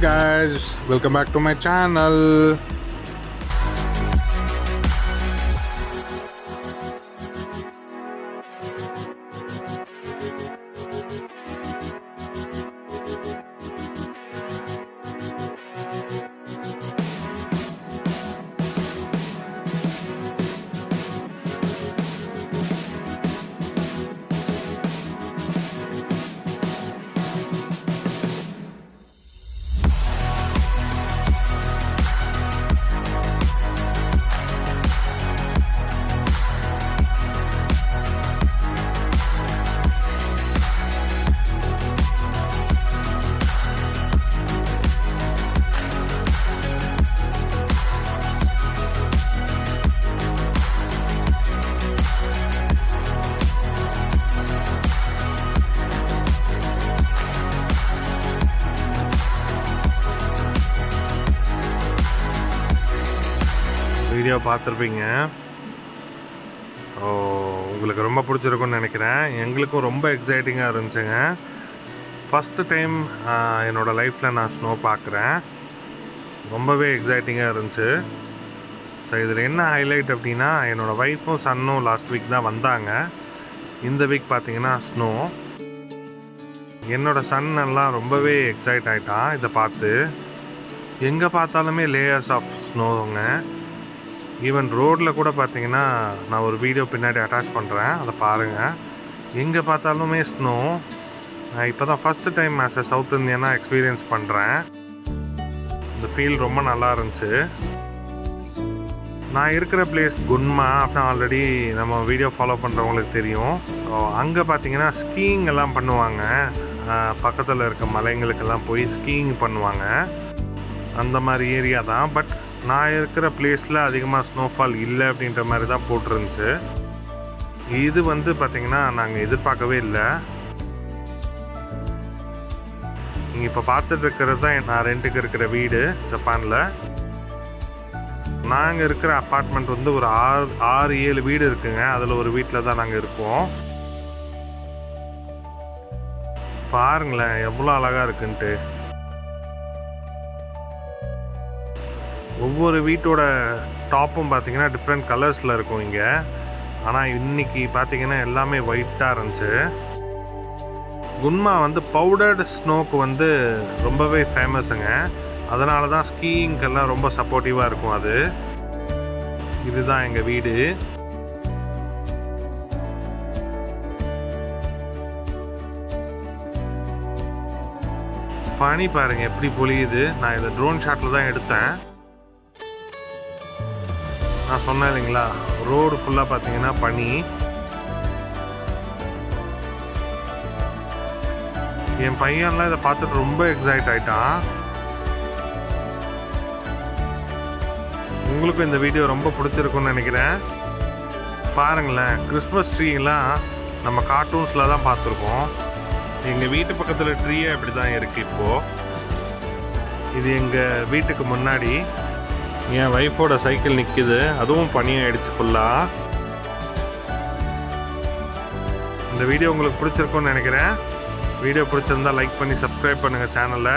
guys, welcome back to my channel. Video பார்த்துருப்பீங்க. So உங்களுக்கு ரொம்ப பிடிச்சிருக்குன்னு நினைக்கிறேன். எங்களுக்கும் ரொம்ப எக்ஸைட்டிங்காக இருந்துச்சுங்க. ஃபஸ்ட்டு டைம் என்னோடய லைஃப்பில் நான் ஸ்னோ பார்க்குறேன். ரொம்பவே எக்ஸைட்டிங்காக இருந்துச்சு. ஸோ இதில் என்ன ஹைலைட் அப்படின்னா, என்னோடய ஒய்ஃபும் சன்னும் லாஸ்ட் வீக் தான் வந்தாங்க. இந்த வீக் பார்த்திங்கன்னா ஸ்னோ. என்னோடய சன் எல்லாம் ரொம்பவே எக்ஸைட் ஆகிட்டான் இதை பார்த்து. எங்கே பார்த்தாலுமே லேயர்ஸ் ஆஃப் ஸ்னோங்க. ஈவன் ரோடில் கூட பார்த்தீங்கன்னா, நான் ஒரு வீடியோ பின்னாடி அட்டாச் பண்ணுறேன், அதை பாருங்கள். எங்கே பார்த்தாலுமே ஸ்னோ. நான் இப்போ தான் first time as a south இந்தியனாக எக்ஸ்பீரியன்ஸ் பண்ணுறேன். இந்த ஃபீல் ரொம்ப நல்லா இருந்துச்சு. நான் இருக்கிற பிளேஸ் குன்மா அப்படின்னா ஆல்ரெடி நம்ம வீடியோ ஃபாலோ பண்ணுறவங்களுக்கு தெரியும். ஸோ அங்கே பார்த்தீங்கன்னா ஸ்கீயிங் எல்லாம் பண்ணுவாங்க. பக்கத்தில் இருக்க மலைங்களுக்கெல்லாம் போய் ஸ்கீயிங் பண்ணுவாங்க. அந்த மாதிரி ஏரியா தான். பட் நான் இருக்கிற பிளேஸில் அதிகமாக ஸ்னோஃபால் இல்லை அப்படின்ற மாதிரி தான் போட்டிருந்துச்சு. இது வந்து பார்த்திங்கன்னா நாங்கள் எதிர்பார்க்கவே இல்லை. நீங்கள் இப்போ பார்த்துட்டு இருக்கிறது தான் நான் ரெண்ட்டுக்கு இருக்கிற வீடு ஜப்பானில். நாங்கள் இருக்கிற அப்பார்ட்மெண்ட் வந்து ஒரு 6-7 வீடு இருக்குங்க. அதில் ஒரு வீட்டில் தான் நாங்கள் இருக்கோம். பாருங்களேன் எவ்வளோ அழகாக இருக்குன்ட்டு. ஒவ்வொரு வீட்டோட டாப்பும் பார்த்திங்கன்னா டிஃப்ரெண்ட் கலர்ஸில் இருக்கும் இங்கே. ஆனால் இன்றைக்கி பார்த்திங்கன்னா எல்லாமே ஒயிட்டாக இருந்துச்சு. குன்மா வந்து பவுடர்டு ஸ்னோக்கு வந்து ரொம்பவே ஃபேமஸுங்க. அதனால தான் ஸ்கீயிங்கெல்லாம் ரொம்ப சப்போர்ட்டிவாக இருக்கும் அது. இதுதான் எங்கள் வீடு. பனி பாருங்கள் எப்படி பொழியுது. நான் இதை ட்ரோன் ஷாட்டில் தான் எடுத்தேன். நான் சொன்னேன் இல்லைங்களா, ரோடு ஃபுல்லாக பார்த்தீங்கன்னா பனி. என் பையன்லாம் இதை பார்த்துட்டு ரொம்ப எக்ஸைட் ஆகிட்டான். உங்களுக்கும் இந்த வீடியோ ரொம்ப பிடிச்சிருக்குன்னு நினைக்கிறேன். பாருங்களேன், கிறிஸ்மஸ் ட்ரீலாம் நம்ம கார்ட்டூன்ஸில் தான் பார்த்துருக்கோம். எங்கள் வீட்டு பக்கத்தில் ட்ரீயே அப்படி தான் இருக்குது இப்போது. இது எங்கள் வீட்டுக்கு முன்னாடி என் ஒய்ஃபோட சைக்கிள் நிற்கிது. அதுவும் பனியாயிடுச்சு ஃபுல்லாக. இந்த வீடியோ உங்களுக்கு பிடிச்சிருக்குன்னு நினைக்கிறேன். வீடியோ பிடிச்சிருந்தால் லைக் பண்ணி சப்ஸ்கிரைப் பண்ணுங்கள் சேனலை.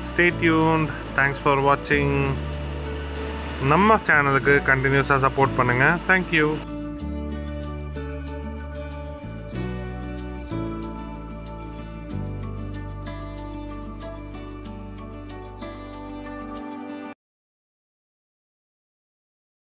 Stay tuned. தேங்க்ஸ் ஃபார் வாட்சிங். நம்ம சேனலுக்கு கண்டினியூஸாக சப்போர்ட் பண்ணுங்கள். தேங்க்யூ.